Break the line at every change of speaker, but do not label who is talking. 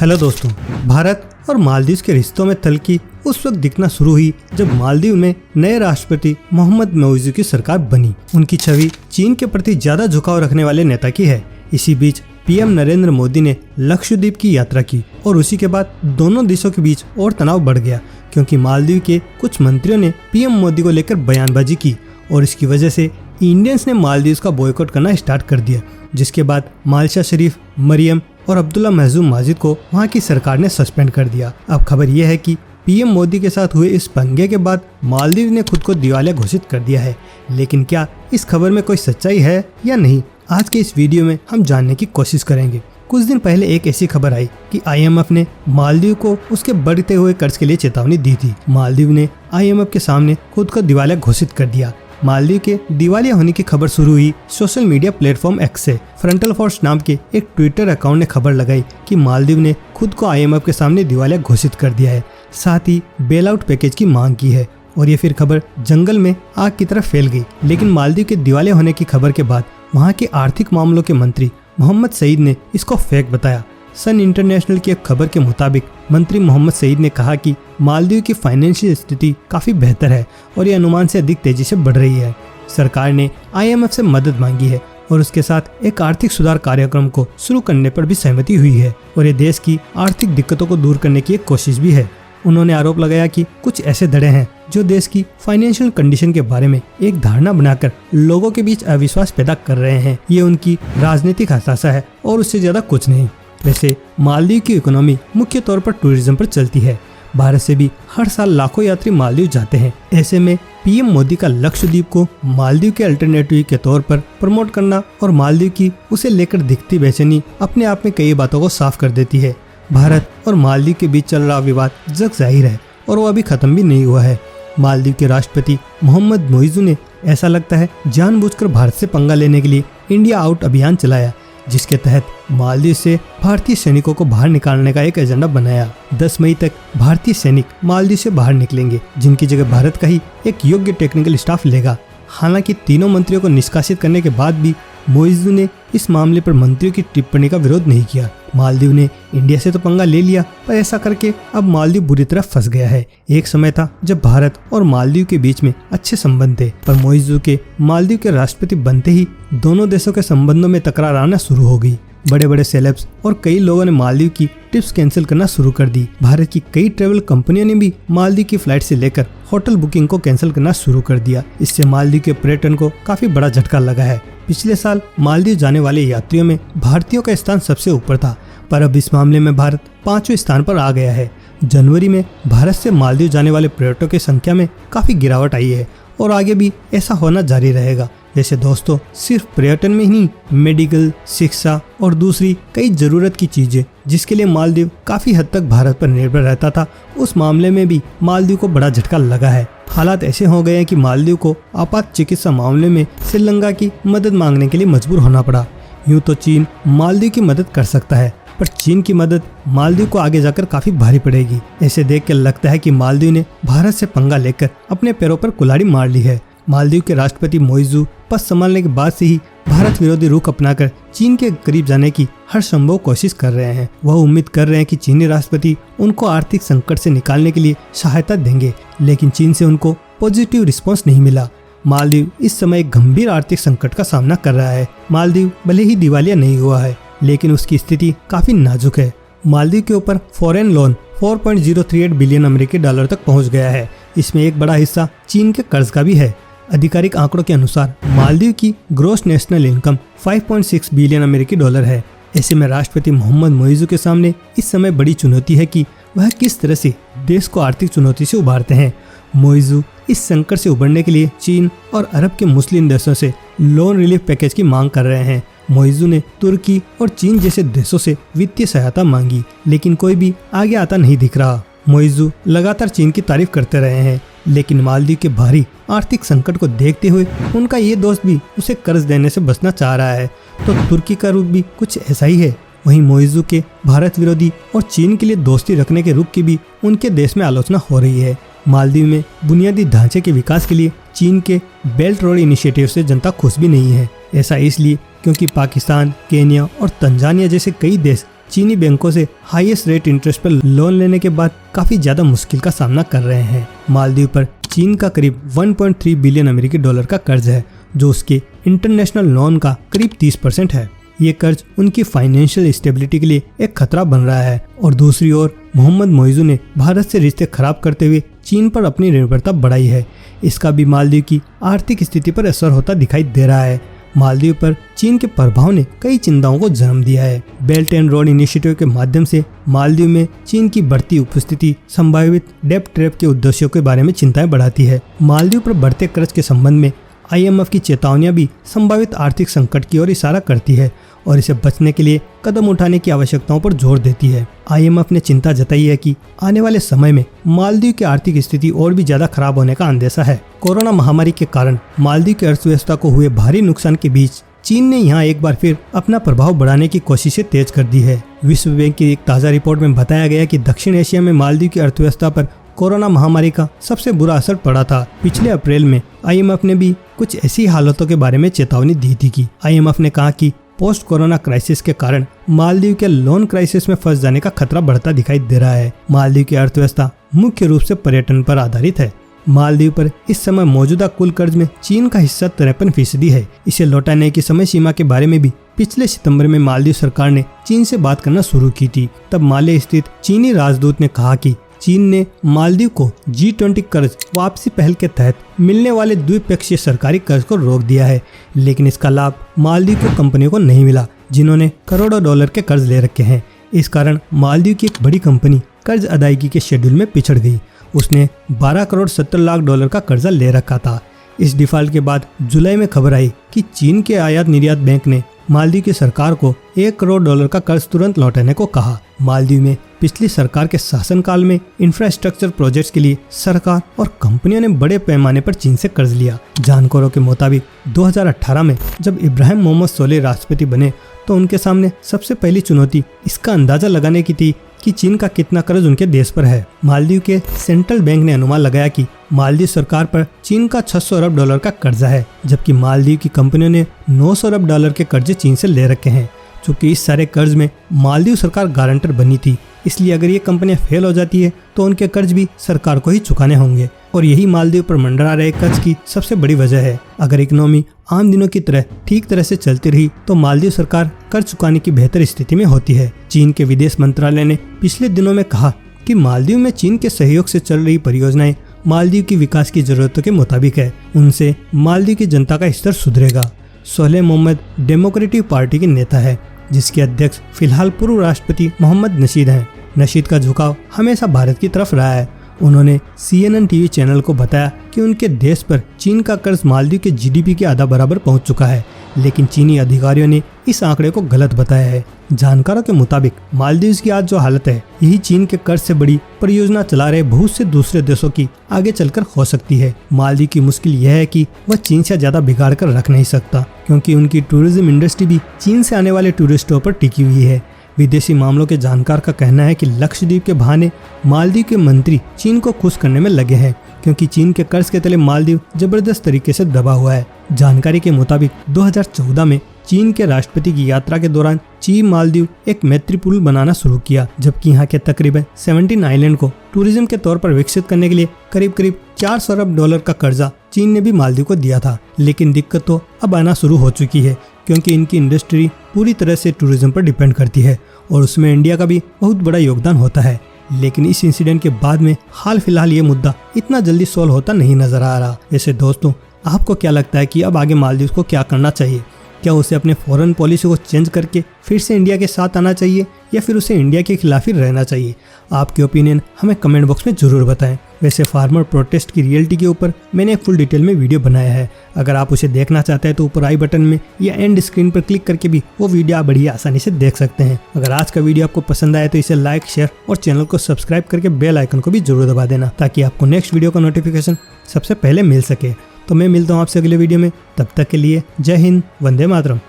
Hello दोस्तों, भारत और मालदीव के रिश्तों में तल्खी उस वक्त दिखना शुरू हुई जब मालदीव में नए राष्ट्रपति मोहम्मद मोइज़ू की सरकार बनी। उनकी छवि चीन के प्रति ज्यादा झुकाव रखने वाले नेता की है। इसी बीच पीएम नरेंद्र मोदी ने लक्षद्वीप की यात्रा की और उसी के बाद दोनों देशों के बीच और तनाव बढ़ गया, क्योंकि मालदीव के कुछ मंत्रियों ने पीएम मोदी को लेकर बयानबाजी की और इसकी वजह से इंडियंस ने मालदीव का बॉयकॉट करना स्टार्ट कर दिया, जिसके बाद मालशा शरीफ, मरियम और अब्दुल्ला महजूम माजिद को वहां की सरकार ने सस्पेंड कर दिया। अब खबर यह है कि पीएम मोदी के साथ हुए इस पंगे के बाद मालदीव ने खुद को दिवालिया घोषित कर दिया है। लेकिन क्या इस खबर में कोई सच्चाई है या नहीं, आज के इस वीडियो में हम जानने की कोशिश करेंगे। कुछ दिन पहले एक ऐसी खबर आई कि आईएमएफ ने मालदीव को उसके बढ़ते हुए कर्ज के लिए चेतावनी दी थी। मालदीव ने आईएमएफ के सामने खुद को दिवालिया घोषित कर दिया। मालदीव के दिवालिया होने की खबर शुरू हुई सोशल मीडिया प्लेटफॉर्म एक्स से। फ्रंटल फोर्स नाम के एक ट्विटर अकाउंट ने खबर लगाई कि मालदीव ने खुद को आईएमएफ के सामने दिवालिया घोषित कर दिया है, साथ ही बेल आउट पैकेज की मांग की है। और ये फिर खबर जंगल में आग की तरह फैल गई। लेकिन मालदीव के दिवालिया होने की खबर के बाद वहाँ के आर्थिक मामलों के मंत्री मोहम्मद सईद ने इसको फेक बताया। सन इंटरनेशनल की एक खबर के मुताबिक मंत्री मोहम्मद सईद ने कहा कि मालदीव की फाइनेंशियल स्थिति काफी बेहतर है और ये अनुमान से अधिक तेजी से बढ़ रही है। सरकार ने आईएमएफ से मदद मांगी है और उसके साथ एक आर्थिक सुधार कार्यक्रम को शुरू करने पर भी सहमति हुई है और ये देश की आर्थिक दिक्कतों को दूर करने की एक कोशिश भी है। उन्होंने आरोप लगाया कि कुछ ऐसे धड़े हैं जो देश की फाइनेंशियल कंडीशन के बारे में एक धारणा बनाकर लोगों के बीच अविश्वास पैदा कर रहे हैं। ये उनकी राजनीतिक हताशा है और उससे ज्यादा कुछ नहीं। वैसे मालदीव की इकोनॉमी मुख्य तौर पर टूरिज्म पर चलती है। भारत से भी हर साल लाखों यात्री मालदीव जाते हैं। ऐसे में पीएम मोदी का लक्षद्वीप को मालदीव के अल्टरनेटिव के तौर पर प्रमोट करना और मालदीव की उसे लेकर दिखती बेचैनी अपने आप में कई बातों को साफ कर देती है। भारत और मालदीव के बीच चल रहा विवाद जग जाहिर है और वो अभी खत्म भी नहीं हुआ है। मालदीव के राष्ट्रपति मोहम्मद मोइज़ू ने ऐसा लगता है जानबूझकर भारत से पंगा लेने के लिए इंडिया आउट अभियान चलाया, जिसके तहत मालदीव से भारतीय सैनिकों को बाहर निकालने का एक एजेंडा बनाया। 10 मई तक भारतीय सैनिक मालदीव से बाहर निकलेंगे, जिनकी जगह भारत का ही एक योग्य टेक्निकल स्टाफ लेगा। हालांकि तीनों मंत्रियों को निष्कासित करने के बाद भी मोइज़ू ने इस मामले पर मंत्रियों की टिप्पणी का विरोध नहीं किया। मालदीव ने इंडिया से तो पंगा ले लिया, पर ऐसा करके अब मालदीव बुरी तरह फंस गया है। एक समय था जब भारत और मालदीव के बीच में अच्छे संबंध थे, पर मोइज़ू के मालदीव के राष्ट्रपति बनते ही दोनों देशों के संबंधों में तकरार आना शुरू हो गई। बड़े बड़े सेलेब्स और कई लोगों ने मालदीव की ट्रिप्स कैंसिल करना शुरू कर दी। भारत की कई ट्रेवल कंपनियों ने भी मालदीव की फ्लाइट से लेकर होटल बुकिंग को कैंसिल करना शुरू कर दिया। इससे मालदीव के पर्यटन को काफी बड़ा झटका लगा है। पिछले साल मालदीव जाने वाले यात्रियों में भारतीयों का स्थान सबसे ऊपर था, पर अब इस मामले में भारत 5वें स्थान पर आ गया है। जनवरी में भारत से मालदीव जाने वाले पर्यटकों की संख्या में काफी गिरावट आई है और आगे भी ऐसा होना जारी रहेगा। वैसे दोस्तों, सिर्फ पर्यटन में ही नहीं, मेडिकल, शिक्षा और दूसरी कई जरूरत की चीजें जिसके लिए मालदीव काफी हद तक भारत पर निर्भर रहता था, उस मामले में भी मालदीव को बड़ा झटका लगा है। हालात ऐसे हो गए हैं कि मालदीव को आपात चिकित्सा मामले में श्रीलंका की मदद मांगने के लिए मजबूर होना पड़ा। यूँ तो चीन मालदीव की मदद कर सकता है, पर चीन की मदद मालदीव को आगे जाकर काफी भारी पड़ेगी। ऐसे देख कर लगता है कि मालदीव ने भारत से पंगा लेकर अपने पैरों पर कुल्हाड़ी मार ली है। मालदीव के राष्ट्रपति मोइज़ू पद संभालने के बाद से ही भारत विरोधी रुख अपनाकर चीन के करीब जाने की हर संभव कोशिश कर रहे हैं। वह उम्मीद कर रहे हैं कि चीनी राष्ट्रपति उनको आर्थिक संकट से निकालने के लिए सहायता देंगे, लेकिन चीन से उनको पॉजिटिव रिस्पांस नहीं मिला। मालदीव इस समय एक गंभीर आर्थिक संकट का सामना कर रहा है। मालदीव भले ही दिवालिया नहीं हुआ है, लेकिन उसकी स्थिति काफी नाजुक है। मालदीव के ऊपर फॉरेन लोन 4.038 बिलियन अमेरिकी डॉलर तक पहुंच गया है। इसमें एक बड़ा हिस्सा चीन के कर्ज का भी है। आधिकारिक आंकड़ों के अनुसार मालदीव की ग्रॉस नेशनल इनकम 5.6 बिलियन अमेरिकी डॉलर है। ऐसे में राष्ट्रपति मोहम्मद मोइज़ू के सामने इस समय बड़ी चुनौती है कि वह किस तरह से देश को आर्थिक चुनौती से उबारते हैं। मोइज़ू इस संकट से उबरने के लिए चीन और अरब के मुस्लिम देशों से लोन रिलीफ पैकेज की मांग कर रहे हैं। मोइज़ू ने तुर्की और चीन जैसे देशों से वित्तीय सहायता मांगी, लेकिन कोई भी आगे आता नहीं दिख रहा। मोइज़ू लगातार चीन की तारीफ करते रहे हैं, लेकिन मालदीव के भारी आर्थिक संकट को देखते हुए उनका ये दोस्त भी उसे कर्ज देने से बचना चाह रहा है, तो तुर्की का रुख भी कुछ ऐसा ही है। वहीं मोइज़ू के भारत विरोधी और चीन के लिए दोस्ती रखने के रुख की भी उनके देश में आलोचना हो रही है। मालदीव में बुनियादी ढांचे के विकास के लिए चीन के बेल्ट रोड इनिशिएटिव से जनता खुश भी नहीं है। ऐसा इसलिए क्योंकि पाकिस्तान, केन्या और तंजानिया जैसे कई देश चीनी बैंकों से हाईएस्ट रेट इंटरेस्ट पर लोन लेने के बाद काफी ज्यादा मुश्किल का सामना कर रहे हैं। मालदीव पर चीन का करीब 1.3 बिलियन अमेरिकी डॉलर का कर्ज है, जो उसके इंटरनेशनल लोन का करीब 30% है। ये कर्ज उनकी फाइनेंशियल स्टेबिलिटी के लिए एक खतरा बन रहा है। और दूसरी ओर मोहम्मद मोइज़ू ने भारत से रिश्ते खराब करते हुए चीन पर अपनी निर्भरता बढ़ाई है। इसका भी मालदीव की आर्थिक स्थिति पर असर होता दिखाई दे रहा है। मालदीव पर चीन के प्रभाव ने कई चिंताओं को जन्म दिया है। बेल्ट एंड रोड इनिशिएटिव के माध्यम से मालदीव में चीन की बढ़ती उपस्थिति संभावित डेब्ट ट्रैप के उद्देश्यों के बारे में चिंताएं बढ़ाती है। मालदीव पर बढ़ते कर्ज के संबंध में IMF की चेतावनियां भी संभावित आर्थिक संकट की ओर इशारा करती है और इसे बचने के लिए कदम उठाने की आवश्यकताओं पर जोर देती है। IMF ने चिंता जताई है कि आने वाले समय में मालदीव की आर्थिक स्थिति और भी ज्यादा खराब होने का अंदेशा है। कोरोना महामारी के कारण मालदीव की अर्थव्यवस्था को हुए भारी नुकसान के बीच चीन ने यहाँ एक बार फिर अपना प्रभाव बढ़ाने की कोशिशें तेज कर दी है। विश्व बैंक की एक ताज़ा रिपोर्ट में बताया गया कि दक्षिण एशिया में मालदीव की अर्थव्यवस्था पर कोरोना महामारी का सबसे बुरा असर पड़ा था। पिछले अप्रैल में IMF ने भी कुछ ऐसी हालतों के बारे में चेतावनी दी थी कि IMF ने कहा कि पोस्ट कोरोना क्राइसिस के कारण मालदीव के लोन क्राइसिस में फंस जाने का खतरा बढ़ता दिखाई दे रहा है। मालदीव की अर्थव्यवस्था मुख्य रूप से पर्यटन पर आधारित है। मालदीव पर इस समय मौजूदा कुल कर्ज में चीन का हिस्सा 53% है। इसे लौटाने की समय सीमा के बारे में भी पिछले सितंबर में मालदीव सरकार ने चीन से बात करना शुरू की थी। तब माले स्थित चीनी राजदूत ने कहा कि चीन ने मालदीव को G20 कर्ज वापसी पहल के तहत मिलने वाले द्विपक्षीय सरकारी कर्ज को रोक दिया है, लेकिन इसका लाभ मालदीव की कंपनियों को नहीं मिला जिन्होंने करोड़ों डॉलर के कर्ज ले रखे हैं। इस कारण मालदीव की एक बड़ी कंपनी कर्ज अदायगी के शेड्यूल में पिछड़ गई। उसने 12 करोड़ 70 लाख डॉलर का कर्जा ले रखा था। इस डिफॉल्ट के बाद जुलाई में खबर आई कि चीन के आयात निर्यात बैंक ने मालदीव की सरकार को 1 करोड़ डॉलर का कर्ज तुरंत लौटाने को कहा। मालदीव में पिछली सरकार के शासनकाल में इंफ्रास्ट्रक्चर प्रोजेक्ट्स के लिए सरकार और कंपनियों ने बड़े पैमाने पर चीन से कर्ज लिया। जानकारों के मुताबिक 2018 में जब इब्राहिम मोहम्मद सोलेह राष्ट्रपति बने तो उनके सामने सबसे पहली चुनौती इसका अंदाजा लगाने की थी कि चीन का कितना कर्ज उनके देश पर है। मालदीव के सेंट्रल बैंक ने अनुमान लगाया कि मालदीव सरकार पर चीन का 600 अरब डॉलर का कर्जा है, जबकि मालदीव की कंपनियों ने 900 अरब डॉलर के कर्जे चीन से ले रखे हैं। चूँकि इस सारे कर्ज में मालदीव सरकार गारंटर बनी थी, इसलिए अगर ये कंपनियां फेल हो जाती है तो उनके कर्ज भी सरकार को ही चुकाने होंगे और यही मालदीव पर मंडरा रहे कर्ज की सबसे बड़ी वजह है। अगर इकोनॉमी आम दिनों की तरह ठीक तरह से चलती रही तो मालदीव सरकार कर्ज चुकाने की बेहतर स्थिति में होती है। चीन के विदेश मंत्रालय ने पिछले दिनों में कहा कि मालदीव में चीन के सहयोग से चल रही परियोजनाएं मालदीव की विकास की जरूरतों के मुताबिक है। उनसे मालदीव की जनता का स्तर सुधरेगा। सोलेह मोहम्मद डेमोक्रेटिक पार्टी के नेता है, जिसके अध्यक्ष फिलहाल पूर्व राष्ट्रपति मोहम्मद नशीद हैं। नशीद का झुकाव हमेशा भारत की तरफ रहा है। उन्होंने CNN TV चैनल को बताया कि उनके देश पर चीन का कर्ज मालदीव के GDP के आधा बराबर पहुंच चुका है, लेकिन चीनी अधिकारियों ने इस आंकड़े को गलत बताया है। जानकारों के मुताबिक मालदीव की आज जो हालत है, यही चीन के कर्ज से बड़ी परियोजना चला रहे बहुत से दूसरे देशों की आगे चलकर हो सकती है। मालदीव की मुश्किल यह है कि वह चीन से ज्यादा बिगाड़ कर रख नहीं सकता, क्योंकि उनकी टूरिज्म इंडस्ट्री भी चीन से आने वाले टूरिस्टों पर टिकी हुई है। विदेशी मामलों के जानकार का कहना है कि लक्षद्वीप के बहाने मालदीव के मंत्री चीन को खुश करने में लगे हैं, क्योंकि चीन के कर्ज के तले मालदीव जबरदस्त तरीके से दबा हुआ है। जानकारी के मुताबिक 2014 में चीन के राष्ट्रपति की यात्रा के दौरान चीन मालदीव एक मैत्री पुल बनाना शुरू किया, जबकि यहाँ के तकरीबन 17 आइलैंड को टूरिज्म के तौर पर विकसित करने के लिए करीब 400 अरब डॉलर का कर्जा चीन ने भी मालदीव को दिया था। लेकिन दिक्कत तो अब आना शुरू हो चुकी है, क्योंकि इनकी इंडस्ट्री पूरी तरह से टूरिज्म पर डिपेंड करती है और उसमें इंडिया का भी बहुत बड़ा योगदान होता है। लेकिन इस इंसिडेंट के बाद में हाल फिलहाल ये मुद्दा इतना जल्दी सोल्व होता नहीं नजर आ रहा। ऐसे दोस्तों, आपको क्या लगता है कि अब आगे मालदीव को क्या करना चाहिए? क्या उसे अपने फॉरेन पॉलिसी को चेंज करके फिर से इंडिया के साथ आना चाहिए या फिर उसे इंडिया के खिलाफ ही रहना चाहिए? आपके ओपिनियन हमें कमेंट बॉक्स में जरूर बताएं। वैसे फार्मर प्रोटेस्ट की रियलिटी के ऊपर मैंने एक फुल डिटेल में वीडियो बनाया है। अगर आप उसे देखना चाहते हैं तो ऊपर आई बटन में या एंड स्क्रीन पर क्लिक करके भी वो वीडियो आप बड़ी आसानी से देख सकते हैं। अगर आज का वीडियो आपको पसंद आए तो इसे लाइक, शेयर और चैनल को सब्सक्राइब करके बेल आइकन को भी जरूर दबा देना, ताकि आपको नेक्स्ट वीडियो का नोटिफिकेशन सबसे पहले मिल सके। तो मैं मिलता हूँ आपसे अगले वीडियो में। तब तक के लिए जय हिंद, वंदे मातरम।